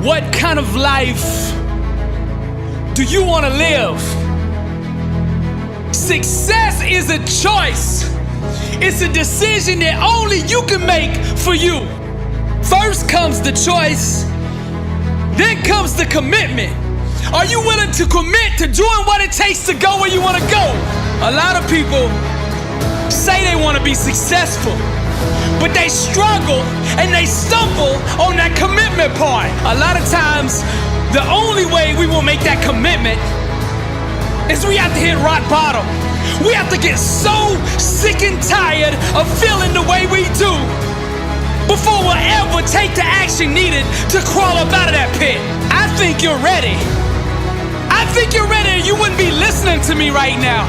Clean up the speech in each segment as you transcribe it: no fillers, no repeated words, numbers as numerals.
What kind of life do you want to live? Success is a choice. It's a decision that only you can make for you. First comes the choice, then comes the commitment. Are you willing to commit to doing what it takes to go where you want to go? A lot of people say they want to be successful, but they struggle and they stumble on that commitment part. A lot of times, the only way we will make that commitment is we have to hit rock bottom. We have to get so sick and tired of feeling the way we do before we'll ever take the action needed to crawl up out of that pit. I think you're ready. I think you're ready, or you wouldn't be listening to me right now.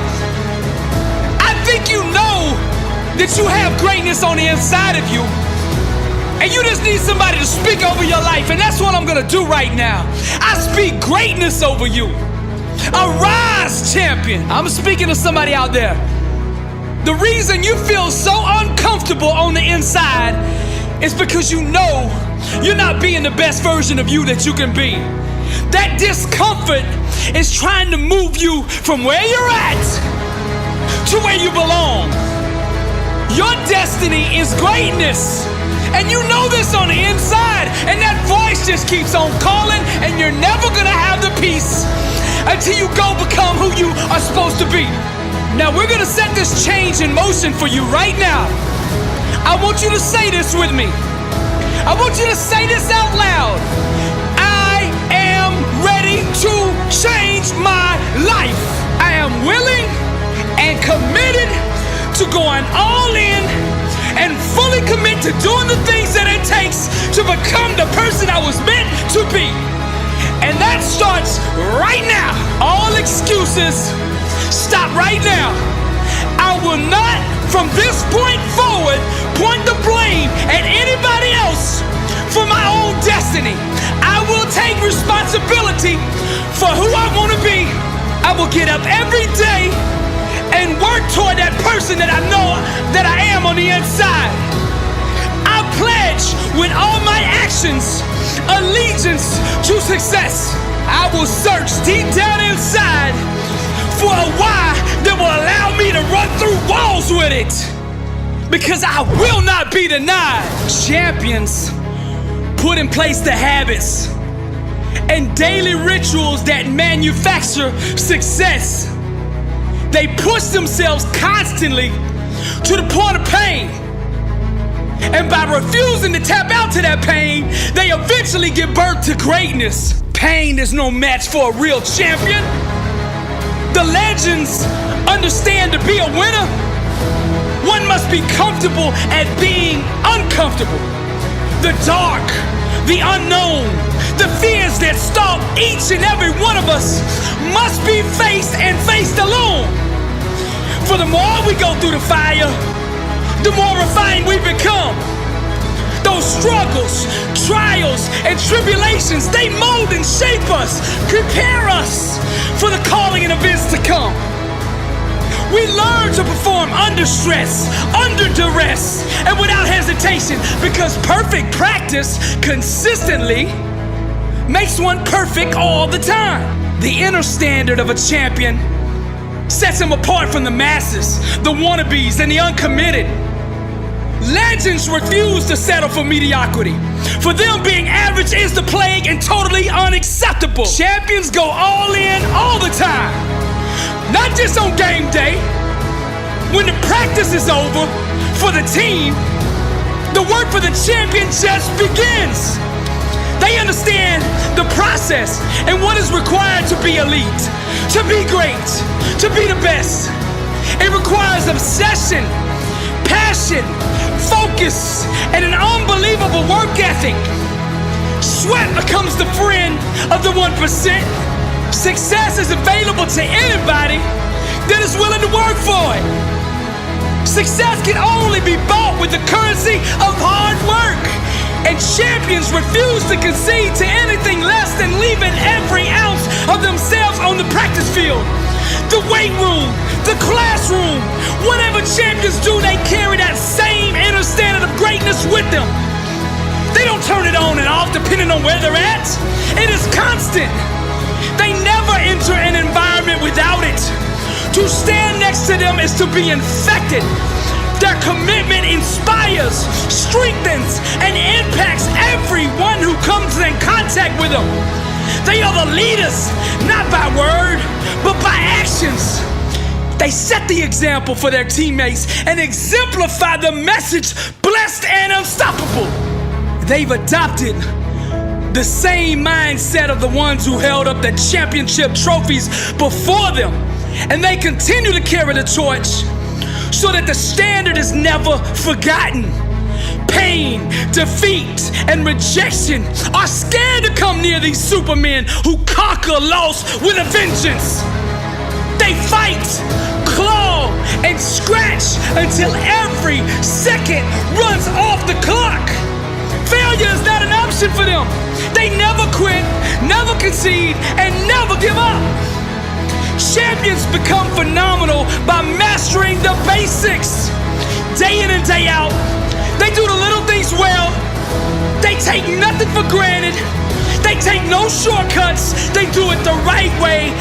I think you know that you have greatness on the inside of you, and you just need somebody to speak over your life, and that's what I'm gonna do right now. I speak greatness over you. Arise, champion. I'm speaking to somebody out there. The reason you feel so uncomfortable on the inside is because you know you're not being the best version of you that you can be. That discomfort is trying to move you from where you're at to where you belong. Your destiny is greatness, and you know this on the inside, and that voice just keeps on calling, and you're never gonna have the peace until you go become who you are supposed to be. Now we're gonna set this change in motion for you right now. I want you to say this with me. I want you to say this out loud. I am ready to change my life. I am willing and committed to going all in and fully commit to doing the things that it takes to become the person I was meant to be. And that starts right now. All excuses stop right now. I will not, from this point forward, point the blame at anybody else for my own destiny. I will take responsibility for who I want to be. I will get up every day and work toward that person that I know that I am on the inside. I pledge with all my actions allegiance to success. I will search deep down inside for a why that will allow me to run through walls with it, because I will not be denied. Champions put in place the habits and daily rituals that manufacture success. They push themselves constantly to the point of pain. And by refusing to tap out to that pain, they eventually give birth to greatness. Pain is no match for a real champion. The legends understand to be a winner, one must be comfortable at being uncomfortable. The dark, the unknown, the fears that stalk each and every one of us must be faced and faced alone. For the more we go through the fire, the more refined we become. Those struggles, trials, and tribulations, they mold and shape us, prepare us for the calling and events to come. We learn to perform under stress, under duress, and without hesitation, because perfect practice consistently makes one perfect all the time. The inner standard of a champion sets him apart from the masses, the wannabes, and the uncommitted. Legends refuse to settle for mediocrity. For them, being average is the plague and totally unacceptable. Champions go all in all the time. Not just on game day. When the practice is over for the team, the work for the champion just begins. They understand the process and what is required to be elite, to be great, to be the best. It requires obsession, passion, focus, and an unbelievable work ethic. Sweat becomes the friend of the 1%. Success is available to anybody that is willing to work for it. Success can only be bought with the currency of hard work. And champions refuse to concede to anything less than leaving every ounce of themselves on the practice field. The weight room, the classroom, whatever champions do, they carry that same inner standard of greatness with them. They don't turn it on and off. off depending on where they're at. It is constant. They never enter an environment without it. To stand next to them is to be infected. Their commitment inspires, strengthens, and impacts everyone who comes in contact with them. They are the leaders, not by word, but by actions. They set the example for their teammates and exemplify the message, blessed and unstoppable. They've adopted the same mindset of the ones who held up the championship trophies before them. And they continue to carry the torch so that the standard is never forgotten. Pain, defeat, and rejection are scared to come near these supermen who conquer loss with a vengeance. They fight, claw, and scratch until every second runs off the clock. Failure is not an option for them. They never quit, never concede, and never give up. Champions become phenomenal by mastering the basics. Day in and day out, they do the little things well. They take nothing for granted. They take no shortcuts. They do it the right way,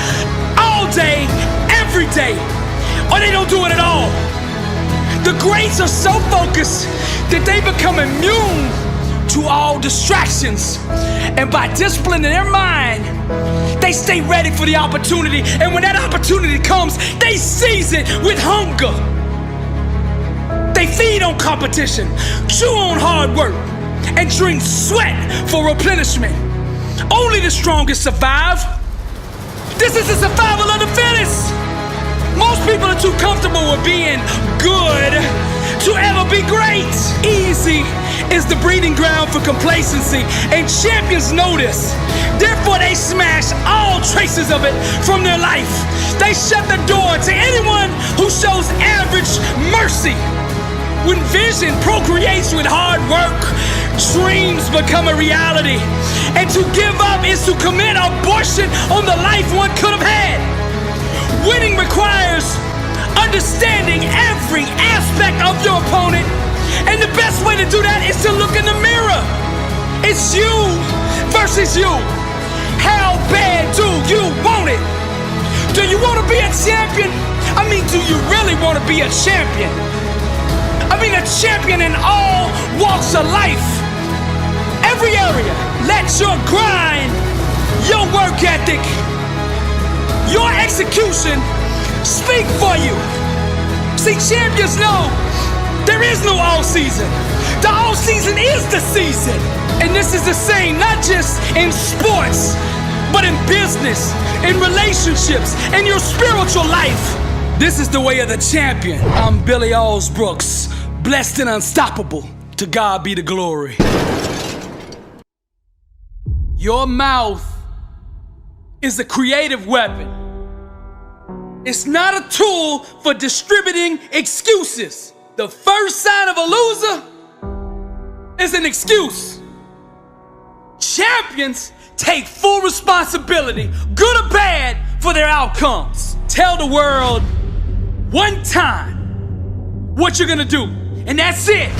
all day, every day, or they don't do it at all. The greats are so focused that they become immune to all distractions. And by disciplining their mind, they stay ready for the opportunity. And when that opportunity comes, they seize it with hunger. They feed on competition, chew on hard work, and drink sweat for replenishment. Only the strongest survive. This is the survival of the fittest. Most people are too comfortable with being good to ever be great. Easy is the breeding ground for complacency, and champions know this. Therefore, they smash all traces of it from their life. They shut the door to anyone who shows average mercy. When vision procreates with hard work, dreams become a reality. And to give up is to commit abortion on the life one could have had. Winning requires understanding every aspect of your opponent. And the best way to do that is to look in the mirror. It's you versus you. How bad do you want it? Do you want to be a champion? I mean, do you really want to be a champion? I mean, a champion in all walks of life. Every area. Let your grind, your work ethic, your execution speak for you. See, champions know there is no all season. The all season is the season. And this is the same, not just in sports, but in business, in relationships, in your spiritual life. This is the way of the champion. I'm Billy Alsbrooks, blessed and unstoppable. To God be the glory. Your mouth is a creative weapon. It's not a tool for distributing excuses. The first sign of a loser is an excuse. Champions take full responsibility, good or bad, for their outcomes. Tell the world one time what you're gonna do, and that's it.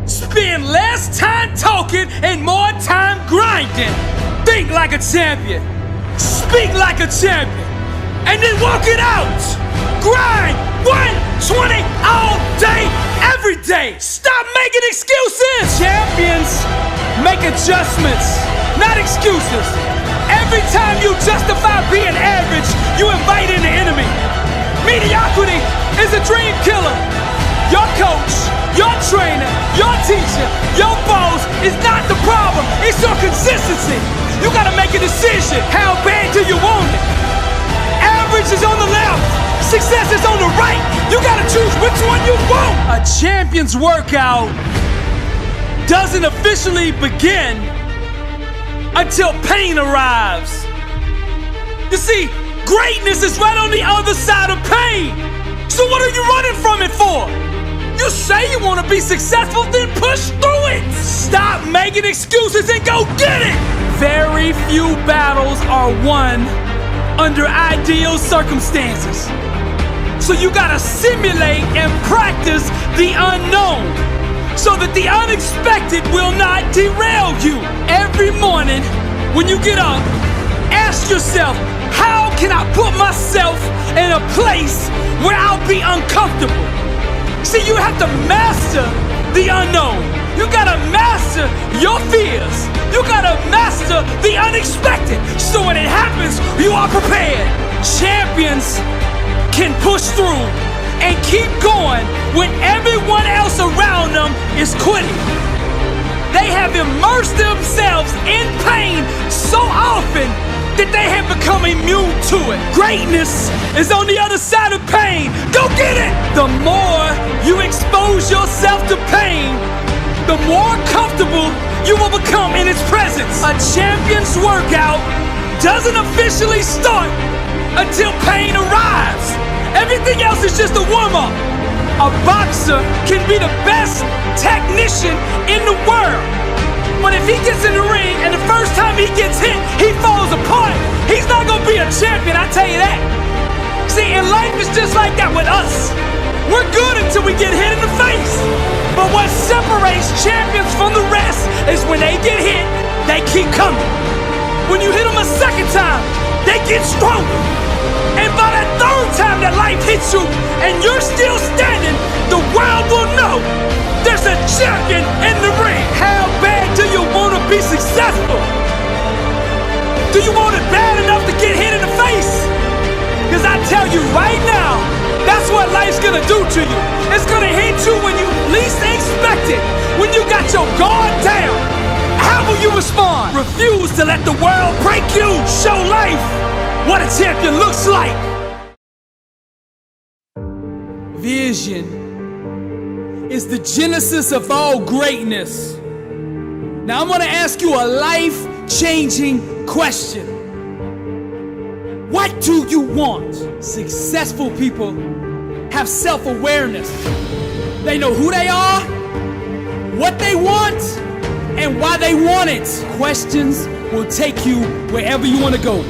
Spend less time talking and more time grinding. Think like a champion. Speak like a champion. And then walk it out. Grind 120 all day, every day. Stop making excuses. Champions make adjustments, not excuses. Every time you justify being average, you invite in the enemy. Mediocrity is a dream killer. Your coach, your trainer, your teacher, your boss is not the problem. It's your consistency. You gotta make a decision. How bad do you want it? Average is on the left. Success is on the right. You gotta choose which one you want. A champion's workout doesn't officially begin until pain arrives. You see, greatness is right on the other side of pain. So what are you running from it for? You say you want to be successful, then push through it. Stop making excuses and go get it. Very few battles are won under ideal circumstances. So you gotta simulate and practice the unknown. so that the unexpected will not derail you. Every morning when you get up, ask yourself, how can I put myself in a place where I'll be uncomfortable? See, you have to master the unknown. You gotta master your fears. You gotta master the unexpected, so when it happens, you are prepared. Champions can push through and keep going when everyone else around them is quitting. They have immersed themselves in pain so often that they have become immune to it. Greatness is on the other side of pain. Go get it! The more you expose yourself to pain, the more comfortable you will become in its presence. A champion's workout doesn't officially start until pain arrives. Everything else is just a warm-up. A boxer can be the best technician in the world, but if he gets in the ring and the first time he gets hit, he falls apart, he's not gonna be a champion, I tell you that. See, and life is just like that with us. We're good until we get hit in the face. But what separates champions from the rest is when they get hit, they keep coming. When you hit them a second time, they get stronger. And by that third time that life hits you and you're still standing, the world will know there's a champion in the ring. How bad do you want to be successful? Do you want it bad enough to get hit in the face? Because I tell you right now, that's what life's gonna do to you. It's gonna hit you when you least expect it. When you got your guard down, how will you respond? Refuse to let the world break you. Show life what a champion looks like. Vision is the genesis of all greatness. Now I'm gonna ask you a life-changing question. What do you want? Successful people have self-awareness. They know who they are, what they want, and why they want it. Questions will take you wherever you want to go.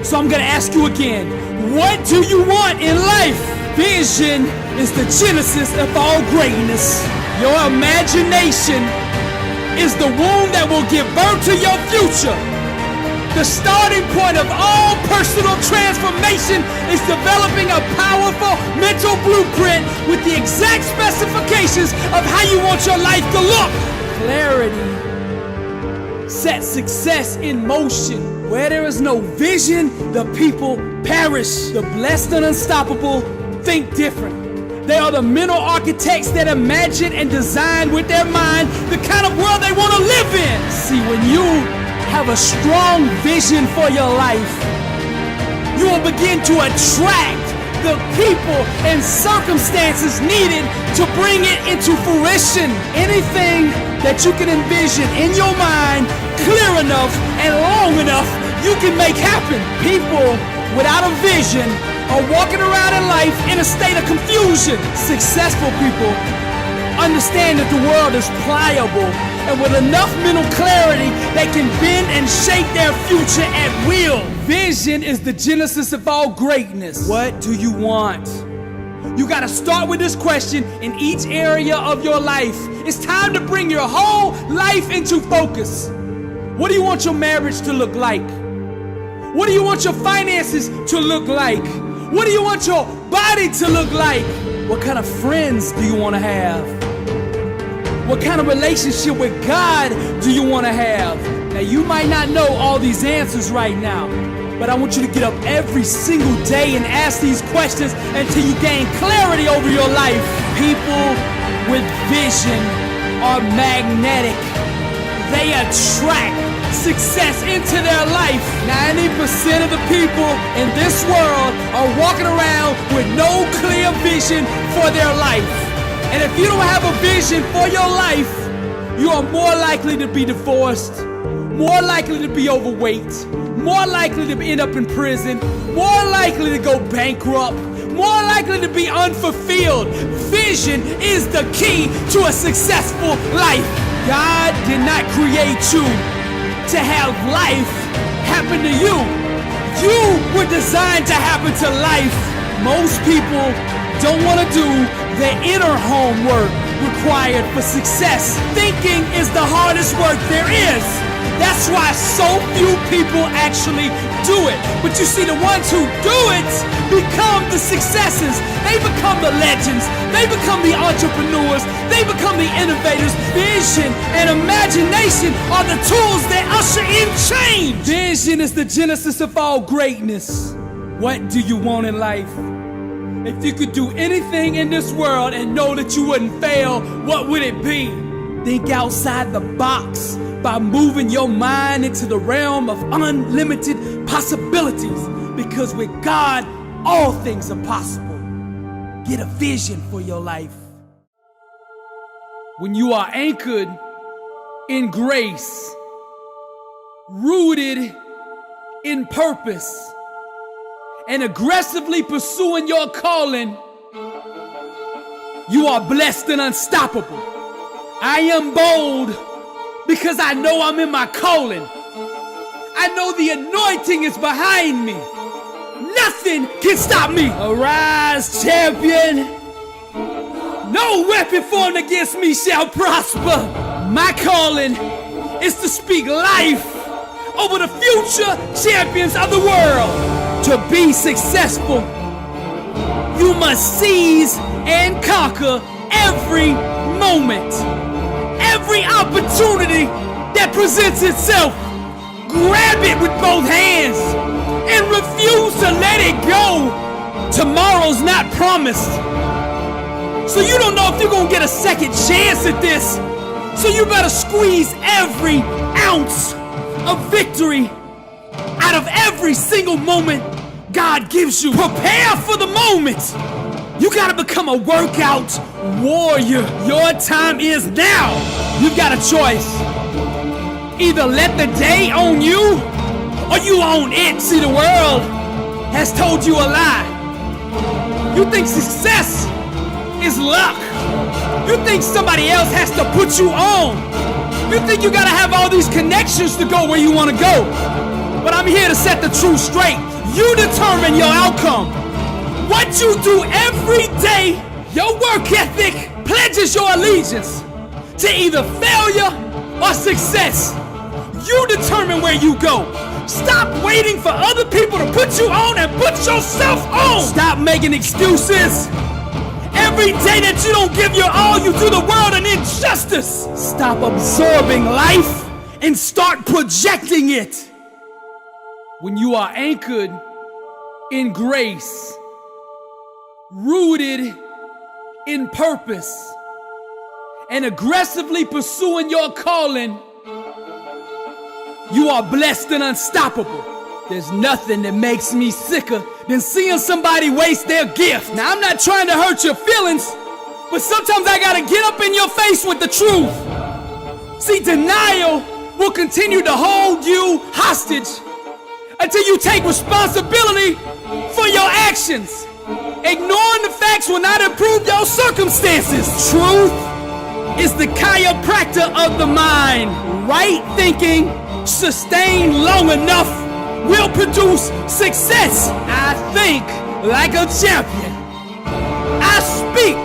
So I'm gonna ask you again, what do you want in life? Vision is the genesis of all greatness. Your imagination is the womb that will give birth to your future. The starting point of all personal transformation is developing a powerful mental blueprint with the exact specifications of how you want your life to look. Clarity sets success in motion. Where there is no vision, the people perish. The blessed and unstoppable think different. They are the mental architects that imagine and design with their mind the kind of world they want to live in. See, when you have a strong vision for your life, you will begin to attract the people and circumstances needed to bring it into fruition. Anything that you can envision in your mind clear enough and long enough, you can make happen. People without a vision are walking around in life in a state of confusion. Successful people understand that the world is pliable, and with enough mental clarity, they can bend and shape their future at will. Vision is the genesis of all greatness. What do you want? You gotta start with this question in each area of your life. It's time to bring your whole life into focus. What do you want your marriage to look like? What do you want your finances to look like? What do you want your body to look like? What kind of friends do you want to have? What kind of relationship with God do you want to have? Now, you might not know all these answers right now, but I want you to get up every single day and ask these questions until you gain clarity over your life. People with vision are magnetic. They attract success into their life. 90% of the people in this world are walking around with no clear vision for their life. And if you don't have a vision for your life, you are more likely to be divorced, more likely to be overweight, more likely to end up in prison, more likely to go bankrupt, more likely to be unfulfilled. Vision is the key to a successful life. God did not create you to have life happen to you. You were designed to happen to life. Most people don't want to do their inner homework. required for success. Thinking is the hardest work there is. That's why so few people actually do it. But you see, the ones who do it become the successes. They become the legends. They become the entrepreneurs. They become the innovators. Vision and imagination are the tools that usher in change. Vision is the genesis of all greatness. What do you want in life? If you could do anything in this world and know that you wouldn't fail, what would it be? Think outside the box by moving your mind into the realm of unlimited possibilities. Because with God, all things are possible. Get a vision for your life. When you are anchored in grace, rooted in purpose, and aggressively pursuing your calling, you are blessed and unstoppable. I am bold because I know I'm in my calling. I know the anointing is behind me. Nothing can stop me. Arise, champion. No weapon formed against me shall prosper. My calling is to speak life over the future champions of the world. To be successful, you must seize and conquer every moment, every opportunity that presents itself. Grab it with both hands and refuse to let it go. Tomorrow's not promised, so you don't know if you're gonna get a second chance at this. So you better squeeze every ounce of victory out of every single moment God gives you. Prepare for the moment. You gotta become a workout warrior. Your time is now. You've got a choice. Either let the day own you, or you own it. See, the world has told you a lie. You think success is luck. You think somebody else has to put you on. You think you gotta have all these connections to go where you wanna go. But I'm here to set the truth straight. You determine your outcome. What you do every day, your work ethic, pledges your allegiance to either failure or success. You determine where you go. Stop waiting for other people to put you on and put yourself on. Stop making excuses. Every day that you don't give your all, you do the world an injustice. Stop absorbing life and start projecting it. When you are anchored in grace, rooted in purpose, and aggressively pursuing your calling, you are blessed and unstoppable. There's nothing that makes me sicker than seeing somebody waste their gift. Now, I'm not trying to hurt your feelings, but sometimes I gotta get up in your face with the truth. See, denial will continue to hold you hostage until you take responsibility for your actions. Ignoring the facts will not improve your circumstances. Truth is the chiropractor of the mind. Right thinking, sustained long enough, will produce success. I think like a champion. I speak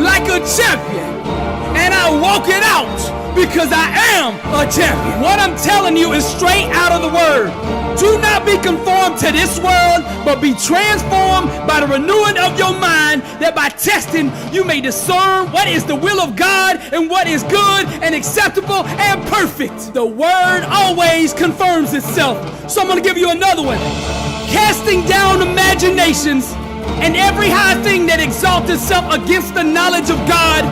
like a champion. And I walk it out because I am a champion. What I'm telling you is straight out of the word. Do not be conformed to this world, but be transformed by the renewing of your mind, that by testing you may discern what is the will of God and what is good and acceptable and perfect. The word always confirms itself. So I'm going to give you another one. Casting down imaginations and every high thing that exalts itself against the knowledge of God,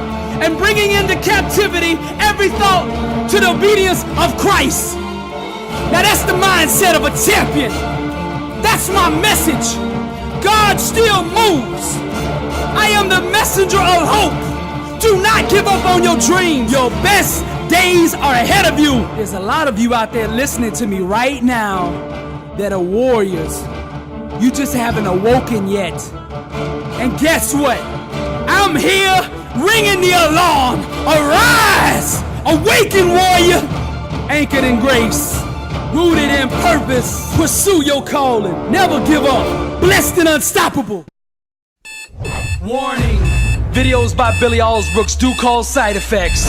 and bringing into captivity every thought to the obedience of Christ. Now that's the mindset of a champion. That's my message. God still moves. I am the messenger of hope. Do not give up on your dreams. Your best days are ahead of you. There's a lot of you out there listening to me right now that are warriors. You just haven't awoken yet. And guess what? I'm here ringing the alarm. Arise! Awaken, warrior! Anchored in grace, rooted in purpose. Pursue your calling. Never give up. Blessed and unstoppable. Warning. Videos by Billy Alsbrooks do cause side effects.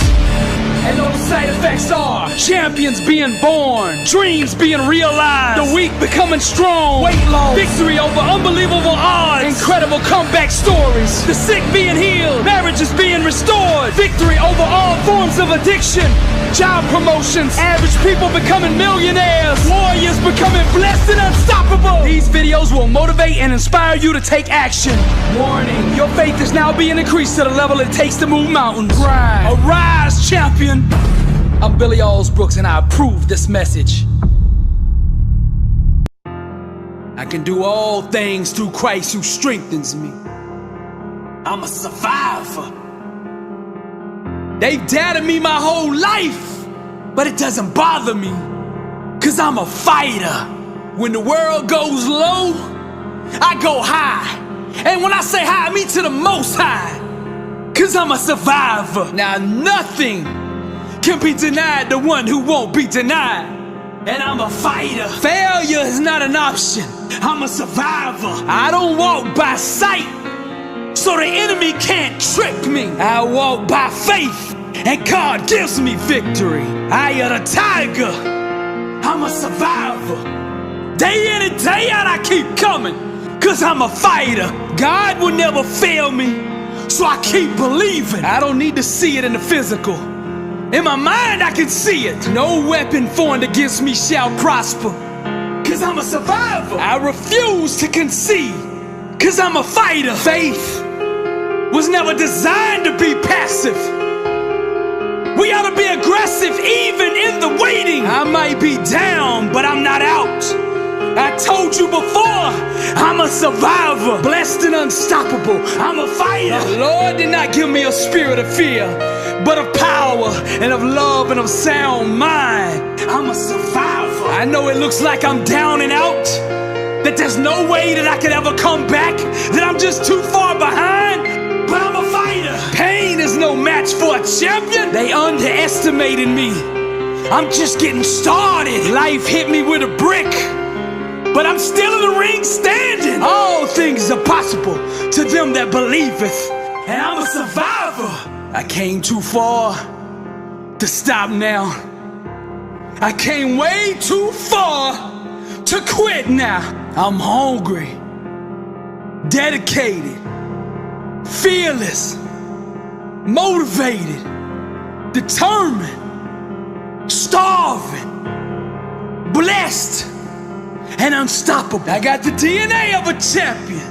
And those side effects are champions being born, dreams being realized, the weak becoming strong, weight loss, victory over unbelievable odds, incredible comeback stories, the sick being healed, marriages being restored, victory over all forms of addiction, job promotions, average people becoming millionaires, warriors becoming blessed and unstoppable. These videos will motivate and inspire you to take action. Warning, your faith is now being increased to the level it takes to move mountains. Arise, champion. I'm Billy Alsbrooks and I approve this message. I can do all things through Christ who strengthens me. I'm a survivor. They've doubted me my whole life, but it doesn't bother me, 'cause I'm a fighter. When the world goes low, I go high. And when I say high, I mean to the most high, 'cause I'm a survivor. Now nothing can be denied the one who won't be denied. And I'm a fighter. Failure is not an option. I'm a survivor. I don't walk by sight, so the enemy can't trick me. I walk by faith, and God gives me victory. I am a tiger. I'm a survivor. Day in and day out I keep coming, 'cause I'm a fighter. God will never fail me, so I keep believing. I don't need to see it in the physical. In my mind I can see it. No weapon formed against me shall prosper, 'cause I'm a survivor. I refuse to concede, 'cause I'm a fighter. Faith was never designed to be passive. We ought to be aggressive even in the waiting. I might be down, but I'm not out. I told you before, I'm a survivor, blessed and unstoppable. I'm a fighter. The Lord did not give me a spirit of fear, but of power and of love and of sound mind. I'm a survivor. I know it looks like I'm down and out, that there's no way that I could ever come back, that I'm just too far behind, but I'm a fighter. Pain is no match for a champion. They underestimated me. I'm just getting started. Life hit me with a brick, but I'm still in the ring standing. All things are possible to them that believeth, and I'm a survivor. I came too far to stop now. I came way too far to quit now. I'm hungry, dedicated, fearless, motivated, determined, starving, blessed, and unstoppable. I got the DNA of a champion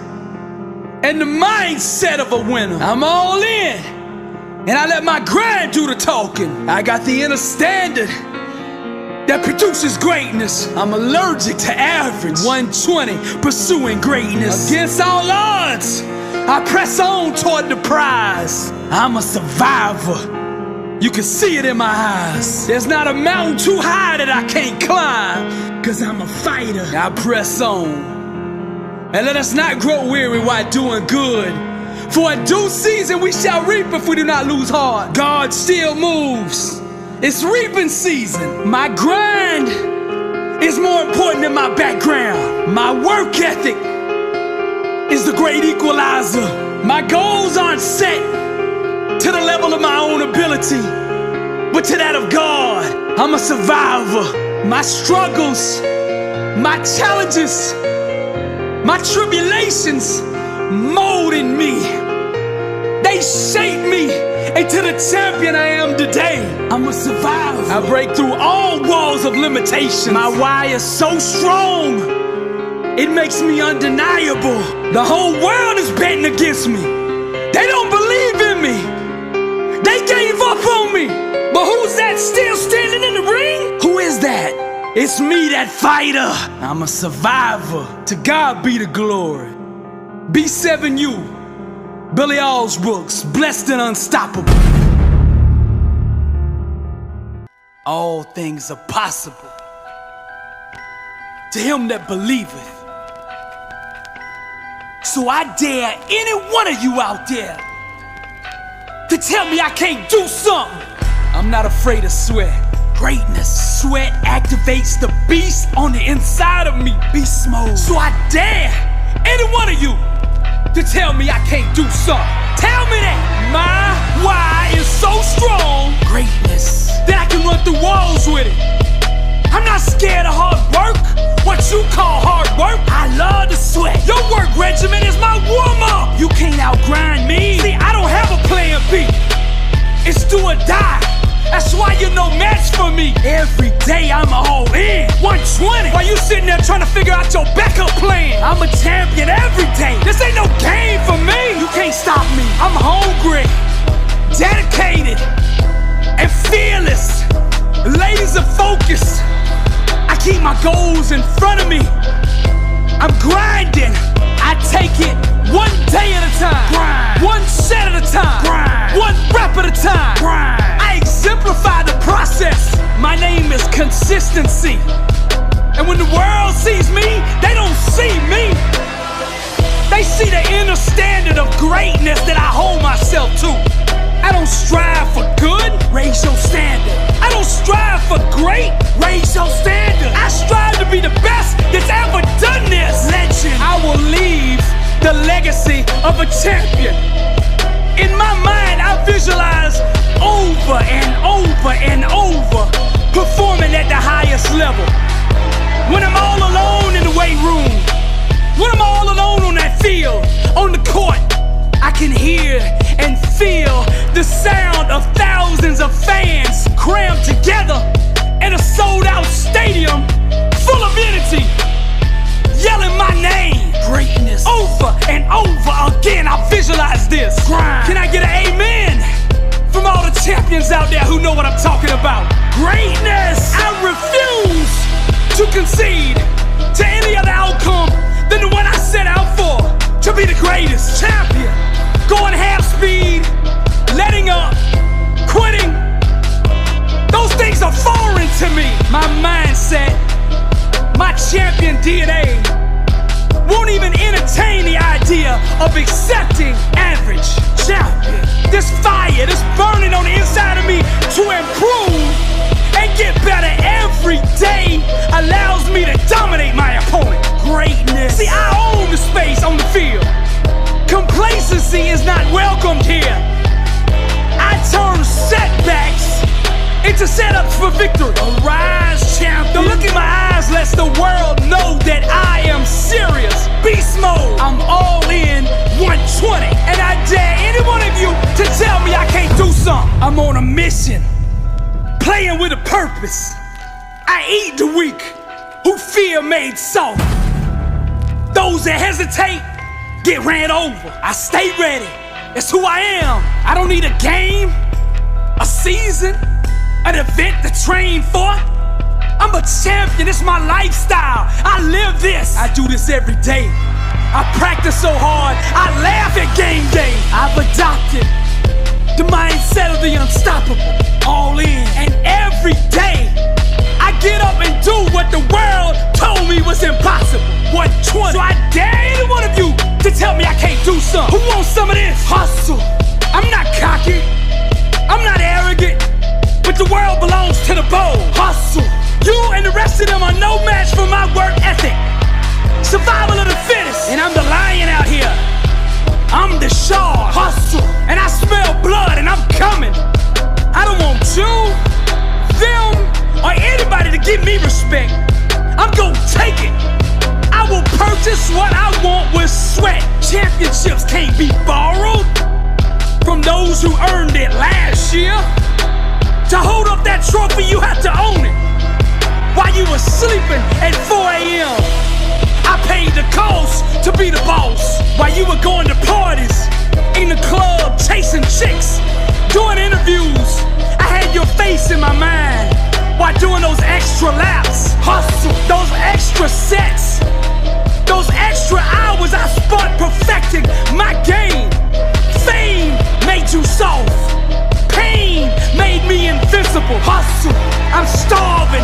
and the mindset of a winner. I'm all in, and I let my grind do the talking. I got the inner standard that produces greatness. I'm allergic to average. 120, pursuing greatness. Against all odds, I press on toward the prize. I'm a survivor. You can see it in my eyes. There's not a mountain too high that I can't climb, 'cause I'm a fighter. I press on. And let us not grow weary while doing good, for in due season we shall reap if we do not lose heart. God still moves. It's reaping season. My grind is more important than my background. My work ethic is the great equalizer. My goals aren't set to the level of my own ability, but to that of God. I'm a survivor. My struggles, my challenges, my tribulations molded me. They shaped me into the champion I am today. I'm a survivor. I break through all walls of limitation. My why is so strong, it makes me undeniable. The whole world is betting against me. They don't believe in me. They gave up on me. But who's that still standing in the ring? Who is that? It's me, that fighter. I'm a survivor. To God be the glory. B7U, Billy Alsbrooks, blessed and unstoppable. All things are possible to him that believeth. So I dare any one of you out there to tell me I can't do something. I'm not afraid of sweat. Greatness. Sweat activates the beast on the inside of me. Beast mode. So I dare any one of you to tell me I can't do something. Tell me that. My why is so strong, greatness, that I can run through walls with it. I'm not scared of hard work, what you call hard work. I love to sweat. Your work regimen is my warm-up. You can't outgrind me. See, I don't have a plan B. It's do or die. That's why you're no match for me. Every day I'm all in. 120. While you sitting there trying to figure out your backup plan. I'm a champion every day. This ain't no game for me. You can't stop me. I'm hungry, dedicated, and fearless. Ladies are focused. I keep my goals in front of me. I'm grinding. I take it one day at a time. Grind. One set at a time. Grind. One rep at a time. Grind. I exemplify the process. My name is consistency. And when the world sees me, they don't see me. They see the inner standard of greatness that I hold myself to. I don't strive for good, raise your standard. I don't strive for great, raise your standard. I strive to be the best that's ever done this. Legend. I will leave the legacy of a champion. In my mind, I visualize over and over and over performing at the highest level. When I'm all alone in the weight room, when I'm all alone on that field, on the court, I can hear and feel the sound of thousands of fans crammed together in a sold-out stadium full of energy, yelling my name. Greatness. Over and over again, I visualize this. Grind. Can I get an amen from all the champions out there who know what I'm talking about? Greatness. I refuse to concede to any other outcome than the one I set out for, to be the greatest champion. Going half speed, letting up, quitting, those things are foreign to me. My mindset, my champion DNA won't even entertain the idea of accepting average champion. This fire, this burning on the inside of me to improve and get better every day allows me to dominate my opponent. Greatness. See, I own the space on the field. Complacency is not welcomed here. I turn setbacks into setups for victory. Arise, champion. The look in my eyes lets the world know that I am serious. Beast mode. I'm all in 120. And I dare any one of you to tell me I can't do something. I'm on a mission, playing with a purpose. I eat the weak who fear made soft. Those that hesitate get ran over. I stay ready. It's who I am. I don't need a game, a season, an event to train for. I'm a champion. It's my lifestyle. I live this. I do this every day. I practice so hard. I laugh at game day. I've adopted the mindset of the unstoppable. All in. And every day I get up and do what the world told me was impossible. 120. So I dare any one of you to tell me I can't do something. Who wants some of this? Hustle. I'm not cocky. I'm not arrogant. But the world belongs to the bold. Hustle. You and the rest of them are no match for my work ethic. Survival of the fittest. And I'm the lion out here. I'm the shark. Hustle. And I smell blood and I'm coming. I don't want you, them, or anybody to give me respect. I'm gonna take it. I will purchase what I want with sweat. Championships can't be borrowed from those who earned it last year. To hold up that trophy, you have to own it. While you were sleeping at 4 a.m., I paid the cost to be the boss. While you were going to parties, in the club, chasing chicks, doing interviews, I had your face in my mind. While doing those extra laps, hustle, those extra sets, those extra hours I spent perfecting my game. Fame made you soft. Pain made me invincible. Hustle, I'm starving,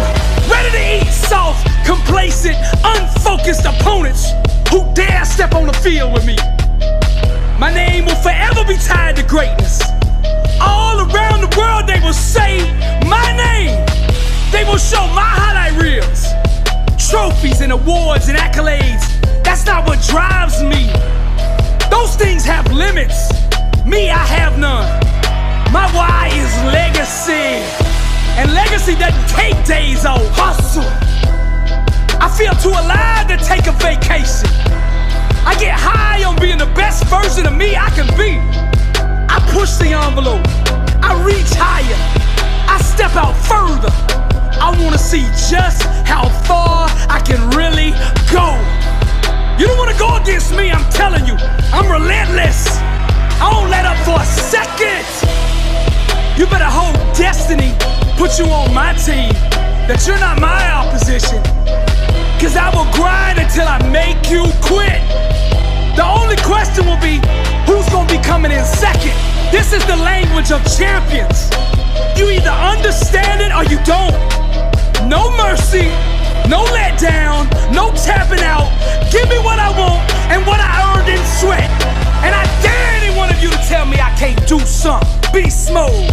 ready to eat soft, complacent, unfocused opponents who dare step on the field with me. My name will forever be tied to greatness. All around the world they will say my name. They will show my highlight reels. Trophies and awards and accolades, that's not what drives me. Those things have limits. Me, I have none. My why is legacy. And legacy doesn't take days off. Hustle. I feel too alive to take a vacation. I get high on being the best version of me I can be. I push the envelope. I reach higher. I step out further. I wanna see just how far I can really go. You don't wanna go against me, I'm telling you. I'm relentless. I don't let up for a second. You better hold destiny, put you on my team, that you're not my opposition. Cause I will grind until I make you quit. The only question will be, who's gonna be coming in second? This is the language of champions. You either understand it or you don't. No mercy, no letdown, no tapping out. Give me what I want and what I earned in sweat. And I dare any one of you to tell me I can't do something. Beast mode.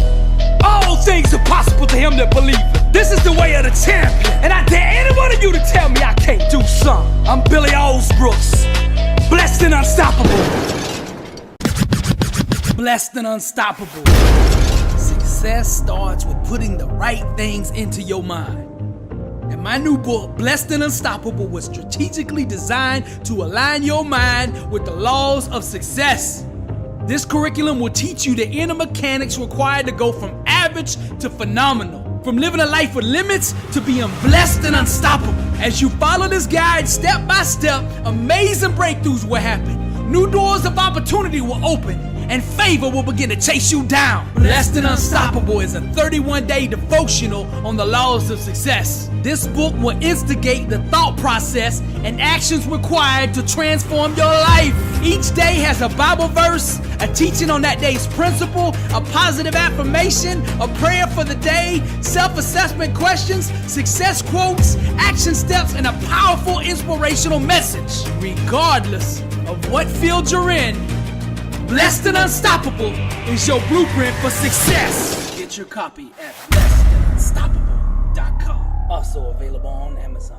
All things are possible to him that believe it. This is the way of the champion. And I dare any one of you to tell me I can't do something. I'm Billy Alsbrooks. Blessed and unstoppable. Blessed and unstoppable. Success starts with putting the right things into your mind. And my new book, Blessed and Unstoppable, was strategically designed to align your mind with the laws of success. This curriculum will teach you the inner mechanics required to go from average to phenomenal. From living a life with limits to being blessed and unstoppable. As you follow this guide step by step, amazing breakthroughs will happen. New doors of opportunity will open, and favor will begin to chase you down. Blessed and Unstoppable is a 31-day devotional on the laws of success. This book will instigate the thought process and actions required to transform your life. Each day has a Bible verse, a teaching on that day's principle, a positive affirmation, a prayer for the day, self-assessment questions, success quotes, action steps, and a powerful inspirational message. Regardless of what field you're in, Blessed and Unstoppable is your blueprint for success. Get your copy at blessedandunstoppable.com. Also available on Amazon.